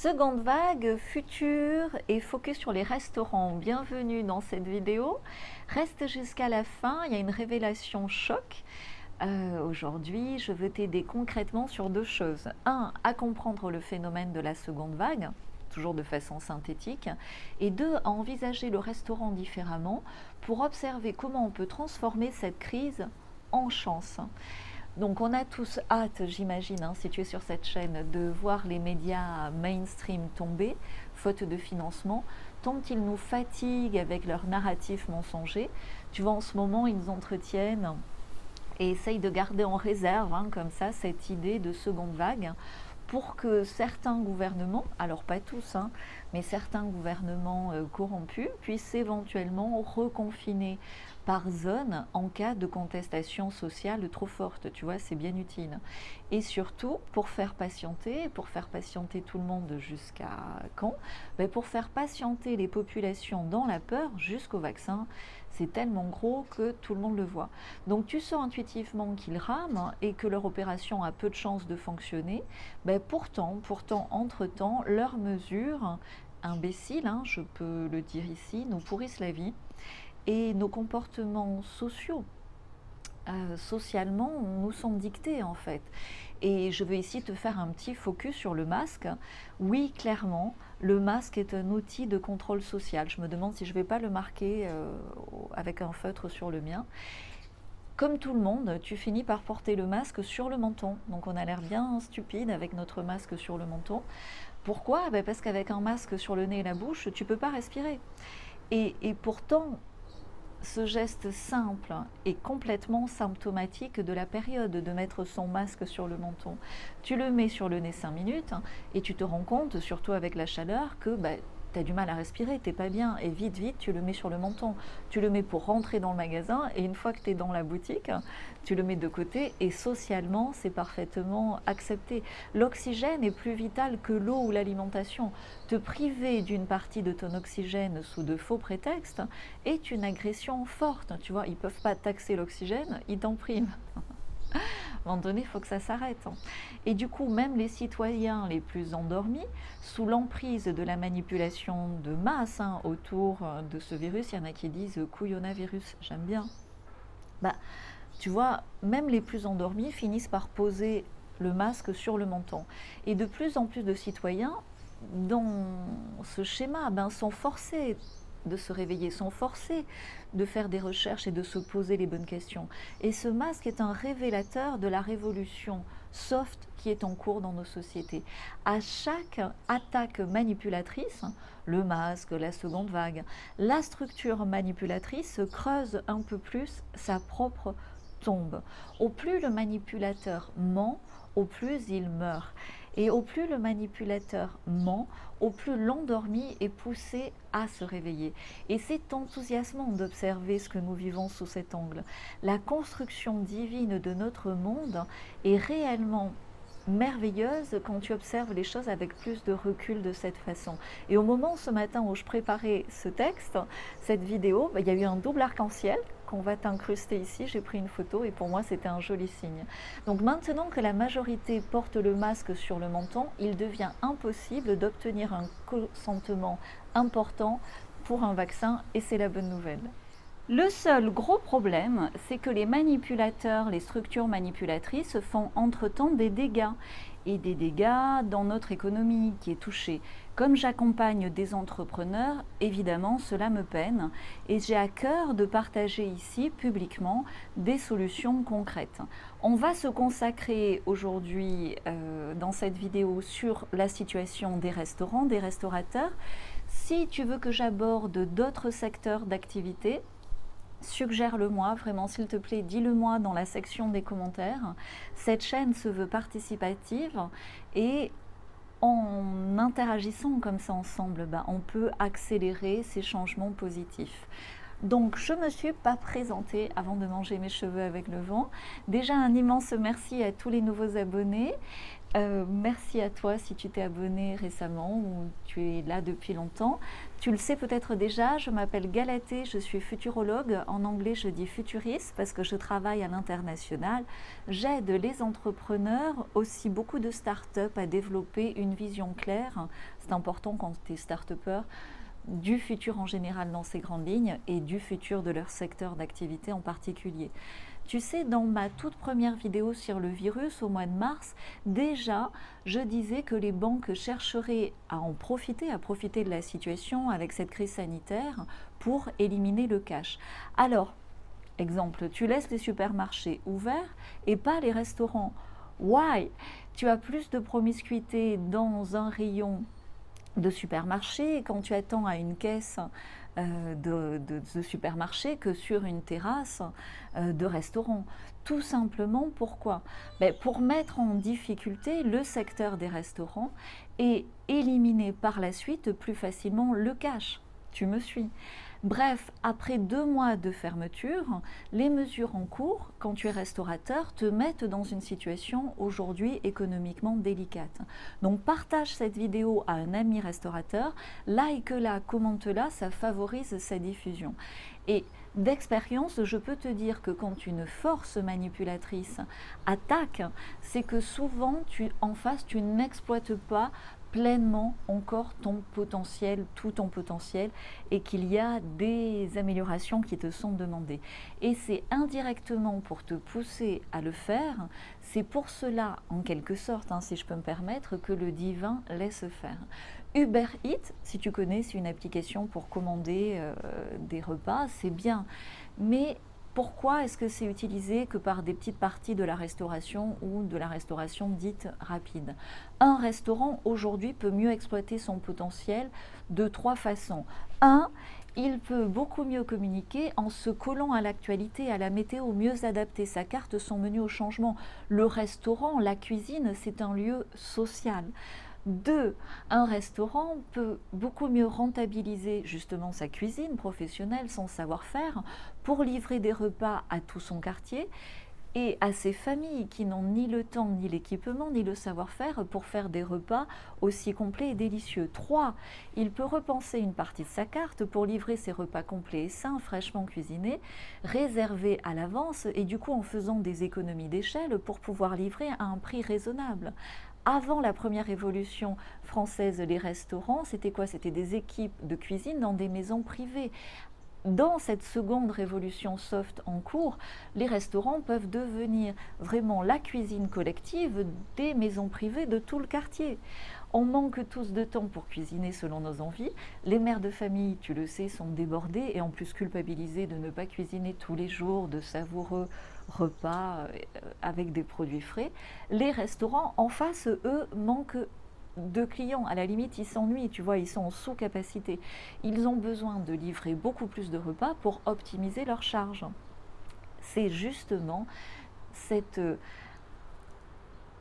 Seconde vague, future et focus sur les restaurants. Bienvenue dans cette vidéo. Reste jusqu'à la fin, il y a une révélation choc. Aujourd'hui, je veux t'aider concrètement sur deux choses. Un, à comprendre le phénomène de la seconde vague, toujours de façon synthétique. Et deux, à envisager le restaurant différemment pour observer comment on peut transformer cette crise en chance. Donc on a tous hâte, j'imagine, si tu es sur cette chaîne, de voir les médias mainstream tomber, faute de financement, tant qu'ils nous fatiguent avec leur narratif mensonger. Tu vois, en ce moment, ils nous entretiennent et essayent de garder en réserve, comme ça, cette idée de seconde vague, pour que certains gouvernements, alors pas tous, mais certains gouvernements corrompus, puissent éventuellement reconfiner par zone en cas de contestation sociale trop forte. Tu vois, c'est bien utile. Et surtout, pour faire patienter tout le monde jusqu'à quand? Pour faire patienter les populations dans la peur jusqu'au vaccin. C'est tellement gros que tout le monde le voit. Donc tu sens intuitivement qu'ils rament et que leur opération a peu de chances de fonctionner. Pourtant, entre-temps, leurs mesures imbéciles, je peux le dire ici, nous pourrissent la vie. Et nos comportements sociaux, socialement, nous sont dictés en fait. Et je veux ici te faire un petit focus sur le masque. Oui, clairement, le masque est un outil de contrôle social. Je me demande si je ne vais pas le marquer avec un feutre sur le mien. Comme tout le monde, tu finis par porter le masque sur le menton. Donc on a l'air bien stupide avec notre masque sur le menton. Pourquoi? Parce qu'avec un masque sur le nez et la bouche, tu ne peux pas respirer. Et pourtant, ce geste simple est complètement symptomatique de la période de mettre son masque sur le menton. Tu le mets sur le nez 5 minutes et tu te rends compte, surtout avec la chaleur, que tu as du mal à respirer, tu n'es pas bien, et vite, tu le mets sur le menton. Tu le mets pour rentrer dans le magasin, et une fois que tu es dans la boutique, tu le mets de côté, et socialement, c'est parfaitement accepté. L'oxygène est plus vital que l'eau ou l'alimentation. Te priver d'une partie de ton oxygène sous de faux prétextes est une agression forte. Tu vois, ils ne peuvent pas taxer l'oxygène, ils t'en priment. À un moment donné, il faut que ça s'arrête. Et du coup, même les citoyens les plus endormis, sous l'emprise de la manipulation de masse autour de ce virus, il y en a qui disent couillonavirus, j'aime bien. Tu vois, même les plus endormis finissent par poser le masque sur le menton. Et de plus en plus de citoyens, dans ce schéma, sont forcés de se réveiller, sont forcés de faire des recherches et de se poser les bonnes questions. Et ce masque est un révélateur de la révolution soft qui est en cours dans nos sociétés. À chaque attaque manipulatrice, le masque, la seconde vague, la structure manipulatrice creuse un peu plus sa propre tombe. Au plus le manipulateur ment, au plus il meurt. Et au plus le manipulateur ment, au plus l'endormi est poussé à se réveiller. Et c'est enthousiasmant d'observer ce que nous vivons sous cet angle. La construction divine de notre monde est réellement merveilleuse quand tu observes les choses avec plus de recul de cette façon. Et au moment ce matin où je préparais ce texte, cette vidéo, il y a eu un double arc-en-ciel qu'on va t'incruster ici. J'ai pris une photo et pour moi c'était un joli signe. Donc maintenant que la majorité porte le masque sur le menton, il devient impossible d'obtenir un consentement important pour un vaccin et c'est la bonne nouvelle. Le seul gros problème, c'est que les manipulateurs, les structures manipulatrices font entre-temps des dégâts. Et des dégâts dans notre économie qui est touchée. Comme j'accompagne des entrepreneurs, évidemment, cela me peine. Et j'ai à cœur de partager ici, publiquement, des solutions concrètes. On va se consacrer aujourd'hui, dans cette vidéo, sur la situation des restaurants, des restaurateurs. Si tu veux que j'aborde d'autres secteurs d'activité, suggère-le-moi, vraiment s'il te plaît, dis-le-moi dans la section des commentaires. Cette chaîne se veut participative et en interagissant comme ça ensemble, on peut accélérer ces changements positifs. Donc, je ne me suis pas présentée avant de manger mes cheveux avec le vent. Déjà, un immense merci à tous les nouveaux abonnés. Merci à toi si tu t'es abonné récemment ou tu es là depuis longtemps. Tu le sais peut-être déjà, je m'appelle Galatée, je suis futurologue. En anglais, je dis futuriste parce que je travaille à l'international. J'aide les entrepreneurs, aussi beaucoup de start-up, à développer une vision claire. C'est important quand tu es start-upper, du futur en général dans ces grandes lignes et du futur de leur secteur d'activité en particulier. Tu sais, dans ma toute première vidéo sur le virus au mois de mars, déjà, je disais que les banques chercheraient à en profiter, à profiter de la situation avec cette crise sanitaire pour éliminer le cash. Alors, exemple, tu laisses les supermarchés ouverts et pas les restaurants. Why? Tu as plus de promiscuité dans un rayon de supermarché quand tu attends à une caisse de supermarché que sur une terrasse de restaurant. Tout simplement pourquoi? Pour mettre en difficulté le secteur des restaurants et éliminer par la suite plus facilement le cash. Tu me suis? Bref, après 2 mois de fermeture, les mesures en cours, quand tu es restaurateur, te mettent dans une situation aujourd'hui économiquement délicate. Donc partage cette vidéo à un ami restaurateur, like-la, commente-la, ça favorise sa diffusion. Et d'expérience, je peux te dire que quand une force manipulatrice attaque, c'est que souvent en face, tu n'exploites pas pleinement encore ton potentiel, tout ton potentiel, et qu'il y a des améliorations qui te sont demandées. Et c'est indirectement pour te pousser à le faire, c'est pour cela, en quelque sorte, si je peux me permettre, que le divin laisse faire. Uber Eats, si tu connais, c'est une application pour commander des repas, c'est bien, mais pourquoi est-ce que c'est utilisé que par des petites parties de la restauration ou de la restauration dite rapide? Un restaurant aujourd'hui peut mieux exploiter son potentiel de 3 façons. 1, il peut beaucoup mieux communiquer en se collant à l'actualité, à la météo, mieux adapter sa carte, son menu au changement. Le restaurant, la cuisine, c'est un lieu social. 2, un restaurant peut beaucoup mieux rentabiliser justement sa cuisine professionnelle, son savoir-faire, pour livrer des repas à tout son quartier et à ces familles qui n'ont ni le temps, ni l'équipement, ni le savoir-faire pour faire des repas aussi complets et délicieux. 3, il peut repenser une partie de sa carte pour livrer ses repas complets et sains, fraîchement cuisinés, réservés à l'avance et du coup en faisant des économies d'échelle pour pouvoir livrer à un prix raisonnable. Avant la première révolution française, les restaurants, c'était quoi? C'était des équipes de cuisine dans des maisons privées. Dans cette seconde révolution soft en cours, les restaurants peuvent devenir vraiment la cuisine collective des maisons privées de tout le quartier. On manque tous de temps pour cuisiner selon nos envies. Les mères de famille, tu le sais, sont débordées et en plus culpabilisées de ne pas cuisiner tous les jours de savoureux repas avec des produits frais. Les restaurants, en face, eux, manquent de clients. À la limite, ils s'ennuient, tu vois, ils sont en sous-capacité. Ils ont besoin de livrer beaucoup plus de repas pour optimiser leurs charges. C'est justement cette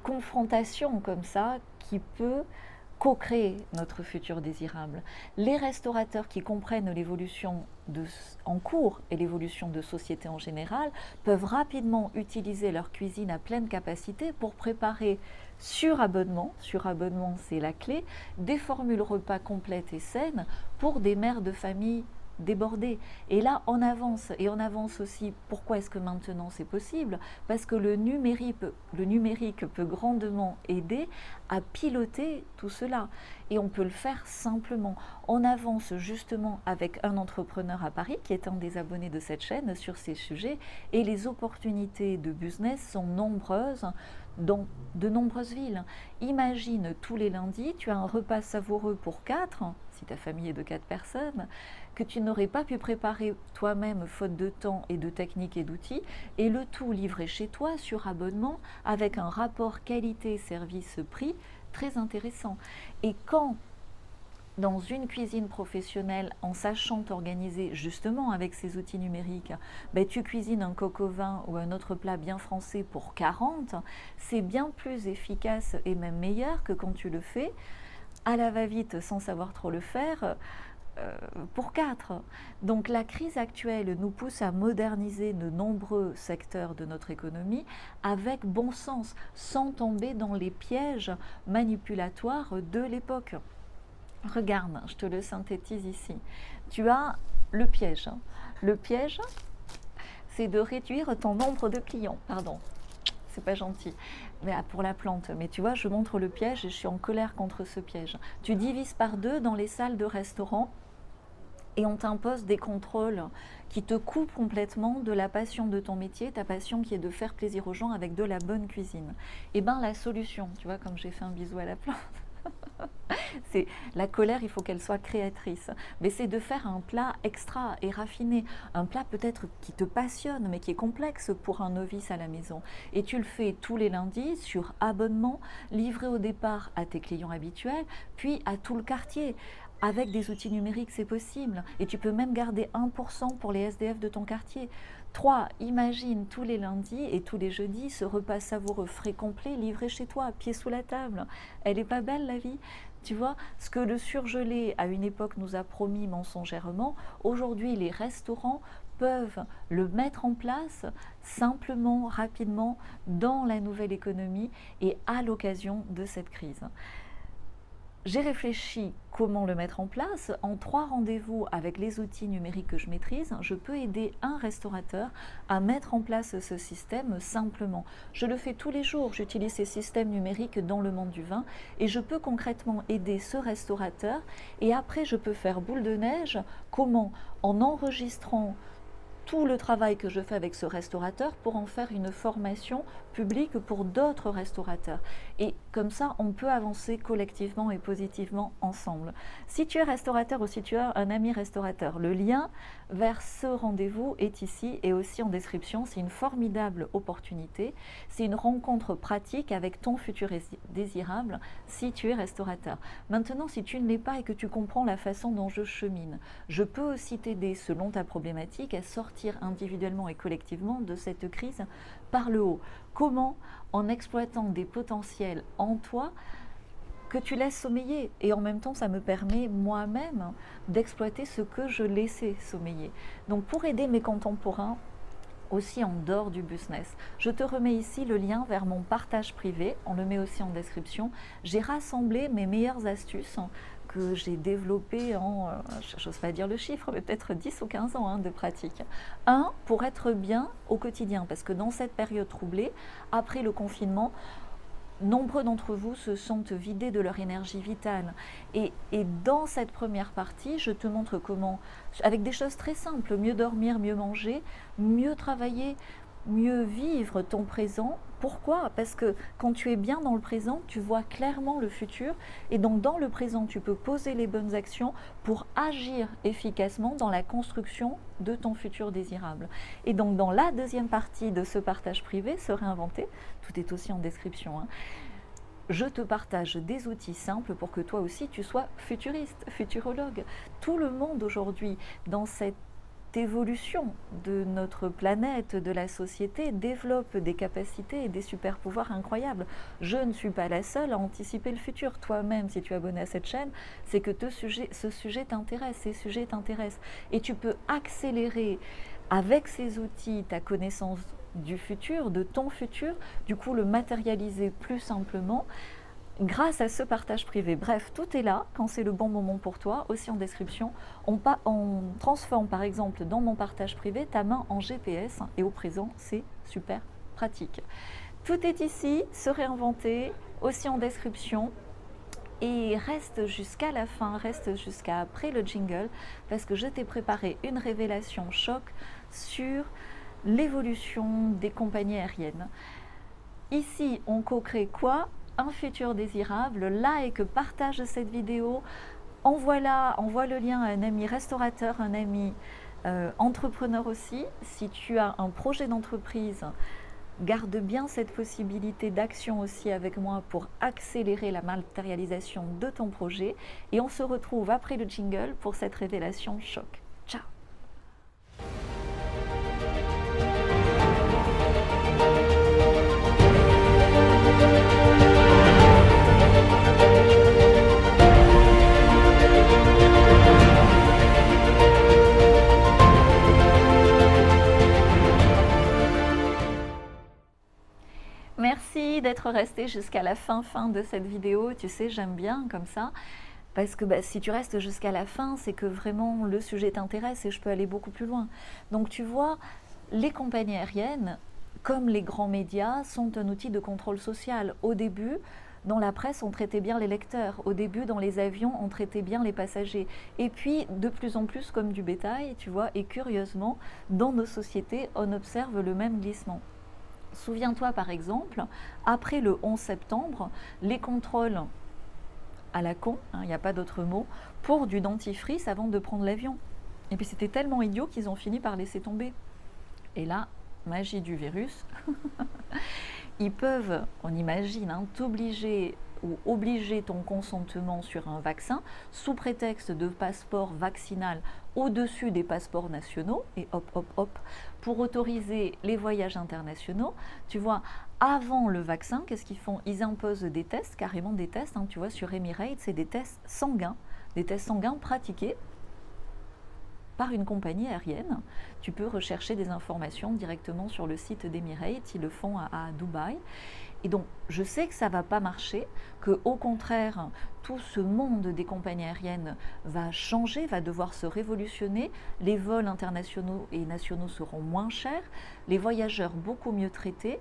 confrontation comme ça qui peut co-créer notre futur désirable. Les restaurateurs qui comprennent l'évolution en cours et l'évolution de société en général peuvent rapidement utiliser leur cuisine à pleine capacité pour préparer sur abonnement c'est la clé, des formules repas complètes et saines pour des mères de famille débordées. Et là, on avance, et on avance aussi. Pourquoi est-ce que maintenant c'est possible? Parce que le numérique peut grandement aider à piloter tout cela. Et on peut le faire simplement. On avance justement avec un entrepreneur à Paris qui est un des abonnés de cette chaîne sur ces sujets. Et les opportunités de business sont nombreuses dans de nombreuses villes. Imagine tous les lundis, tu as un repas savoureux pour 4, si ta famille est de 4 personnes, que tu n'aurais pas pu préparer toi-même faute de temps et de technique et d'outils, et le tout livré chez toi sur abonnement avec un rapport qualité-service-prix très intéressant. Et quand dans une cuisine professionnelle, en sachant t'organiser justement avec ces outils numériques, tu cuisines un coq au vin ou un autre plat bien français pour 40, c'est bien plus efficace et même meilleur que quand tu le fais à la va-vite sans savoir trop le faire, pour 4. Donc la crise actuelle nous pousse à moderniser de nombreux secteurs de notre économie avec bon sens, sans tomber dans les pièges manipulatoires de l'époque. Regarde, je te le synthétise ici. Tu as le piège. Le piège, c'est de réduire ton nombre de clients. Pardon, c'est pas gentil. Mais pour la plante. Mais tu vois, je montre le piège et je suis en colère contre ce piège. Tu divises par 2 dans les salles de restaurant et on t'impose des contrôles qui te coupent complètement de la passion de ton métier, ta passion qui est de faire plaisir aux gens avec de la bonne cuisine. Et bien la solution, tu vois, comme j'ai fait un bisou à la plante, c'est la colère, il faut qu'elle soit créatrice. Mais c'est de faire un plat extra et raffiné, un plat peut-être qui te passionne, mais qui est complexe pour un novice à la maison. Et tu le fais tous les lundis sur abonnement, livré au départ à tes clients habituels, puis à tout le quartier. Avec des outils numériques, c'est possible. Et tu peux même garder 1% pour les SDF de ton quartier. 3. Imagine tous les lundis et tous les jeudis ce repas savoureux frais complet livré chez toi, pied sous la table. Elle n'est pas belle la vie? Tu vois, ce que le surgelé à une époque nous a promis mensongèrement, aujourd'hui les restaurants peuvent le mettre en place simplement, rapidement, dans la nouvelle économie et à l'occasion de cette crise. J'ai réfléchi comment le mettre en place. En 3 rendez-vous avec les outils numériques que je maîtrise, je peux aider un restaurateur à mettre en place ce système simplement. Je le fais tous les jours, j'utilise ces systèmes numériques dans le monde du vin et je peux concrètement aider ce restaurateur et après je peux faire boule de neige. Comment? En enregistrant tout le travail que je fais avec ce restaurateur pour en faire une formation publique pour d'autres restaurateurs. Et comme ça, on peut avancer collectivement et positivement ensemble. Si tu es restaurateur ou si tu as un ami restaurateur, le lien vers ce rendez-vous est ici et aussi en description. C'est une formidable opportunité. C'est une rencontre pratique avec ton futur désirable si tu es restaurateur. Maintenant, si tu ne l'es pas et que tu comprends la façon dont je chemine, je peux aussi t'aider selon ta problématique à sortir individuellement et collectivement de cette crise par le haut. Comment? En exploitant des potentiels en toi que tu laisses sommeiller. Et en même temps, ça me permet moi-même d'exploiter ce que je laissais sommeiller. Donc pour aider mes contemporains, aussi en dehors du business, je te remets ici le lien vers mon partage privé, on le met aussi en description. J'ai rassemblé mes meilleures astuces que j'ai développé en, j'ose pas dire le chiffre, mais peut-être 10 ou 15 ans de pratique. Pour être bien au quotidien, parce que dans cette période troublée, après le confinement, nombreux d'entre vous se sont vidés de leur énergie vitale. Et dans cette première partie, je te montre comment, avec des choses très simples, mieux dormir, mieux manger, mieux travailler, mieux vivre ton présent. Pourquoi? Parce que quand tu es bien dans le présent, tu vois clairement le futur et donc dans le présent, tu peux poser les bonnes actions pour agir efficacement dans la construction de ton futur désirable. Et donc dans la deuxième partie de ce partage privé, se réinventer, tout est aussi en description, je te partage des outils simples pour que toi aussi tu sois futuriste, futurologue. Tout le monde aujourd'hui dans cette évolution de notre planète, de la société, développe des capacités et des super pouvoirs incroyables. Je ne suis pas la seule à anticiper le futur. Toi-même, si tu es abonné à cette chaîne, c'est que ce sujet t'intéresse, ces sujets t'intéressent. Et tu peux accélérer avec ces outils ta connaissance du futur, de ton futur, du coup le matérialiser plus simplement grâce à ce partage privé. Bref, tout est là quand c'est le bon moment pour toi, aussi en description. On transforme par exemple dans mon partage privé ta main en GPS et au présent, c'est super pratique. Tout est ici, se réinventer, aussi en description. Et reste jusqu'à la fin, reste jusqu'à après le jingle, parce que je t'ai préparé une révélation choc sur l'évolution des compagnies aériennes. Ici, on co-crée quoi? Un futur désirable. Like, partage cette vidéo, envoie le lien à un ami restaurateur, un ami entrepreneur aussi. Si tu as un projet d'entreprise, garde bien cette possibilité d'action aussi avec moi pour accélérer la matérialisation de ton projet. Et on se retrouve après le jingle pour cette révélation choc. Ciao! d'être resté jusqu'à la fin de cette vidéo. Tu sais, j'aime bien comme ça. Parce que si tu restes jusqu'à la fin, c'est que vraiment le sujet t'intéresse et je peux aller beaucoup plus loin. Donc tu vois, les compagnies aériennes, comme les grands médias, sont un outil de contrôle social. Au début, dans la presse, on traitait bien les lecteurs. Au début, dans les avions, on traitait bien les passagers. Et puis, de plus en plus comme du bétail, tu vois, et curieusement, dans nos sociétés, on observe le même glissement. Souviens-toi par exemple, après le 11 septembre, les contrôles à la con, il n'y a pas d'autre mot, pour du dentifrice avant de prendre l'avion. Et puis c'était tellement idiot qu'ils ont fini par laisser tomber. Et là, magie du virus, ils peuvent, on imagine, t'obliger ou obliger ton consentement sur un vaccin sous prétexte de passeport vaccinal au-dessus des passeports nationaux, et hop, hop, hop, pour autoriser les voyages internationaux. Tu vois, avant le vaccin, qu'est-ce qu'ils font? Ils imposent des tests, carrément des tests, tu vois, sur Emirates, c'est des tests sanguins pratiqués par une compagnie aérienne. Tu peux rechercher des informations directement sur le site d'Emirates, ils le font à Dubaï. Et donc, je sais que ça ne va pas marcher, qu'au contraire, tout ce monde des compagnies aériennes va changer, va devoir se révolutionner. Les vols internationaux et nationaux seront moins chers, les voyageurs beaucoup mieux traités,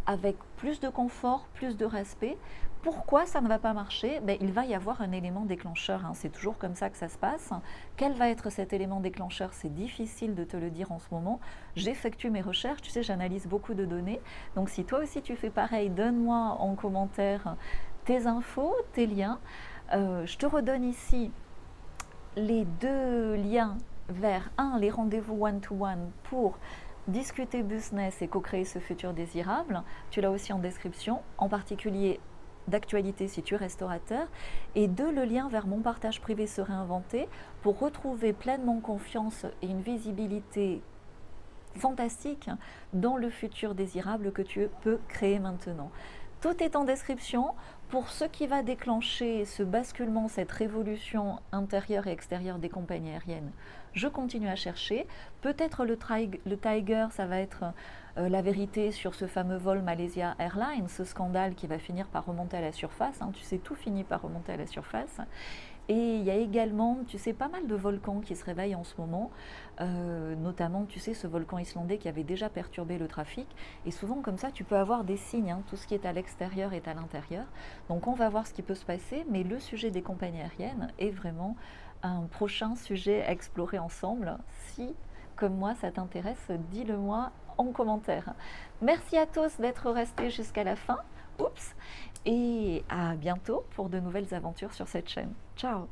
avec plus de confort, plus de respect. Pourquoi ça ne va pas marcher? Il va y avoir un élément déclencheur, c'est toujours comme ça que ça se passe. Quel va être cet élément déclencheur? C'est difficile de te le dire en ce moment. J'effectue mes recherches, tu sais, j'analyse beaucoup de données. Donc si toi aussi tu fais pareil, donne-moi en commentaire tes infos, tes liens. Je te redonne ici les deux liens vers les rendez-vous one-to-one pour discuter business et co-créer ce futur désirable. Tu l'as aussi en description, en particulier d'actualité si tu es restaurateur, et le lien vers mon partage privé se réinventer pour retrouver pleinement confiance et une visibilité fantastique dans le futur désirable que tu peux créer maintenant. Tout est en description. Pour ce qui va déclencher ce basculement, cette révolution intérieure et extérieure des compagnies aériennes, je continue à chercher. Peut-être le Tiger, ça va être la vérité sur ce fameux vol Malaysia Airlines, ce scandale qui va finir par remonter à la surface. Tu sais, tout finit par remonter à la surface. Et il y a également, tu sais, pas mal de volcans qui se réveillent en ce moment, notamment, tu sais, ce volcan islandais qui avait déjà perturbé le trafic. Et souvent, comme ça, tu peux avoir des signes, tout ce qui est à l'extérieur est à l'intérieur. Donc, on va voir ce qui peut se passer, mais le sujet des compagnies aériennes est vraiment un prochain sujet à explorer ensemble. Si, comme moi, ça t'intéresse, dis-le moi en commentaire. Merci à tous d'être restés jusqu'à la fin. Oups! Et à bientôt pour de nouvelles aventures sur cette chaîne. Ciao!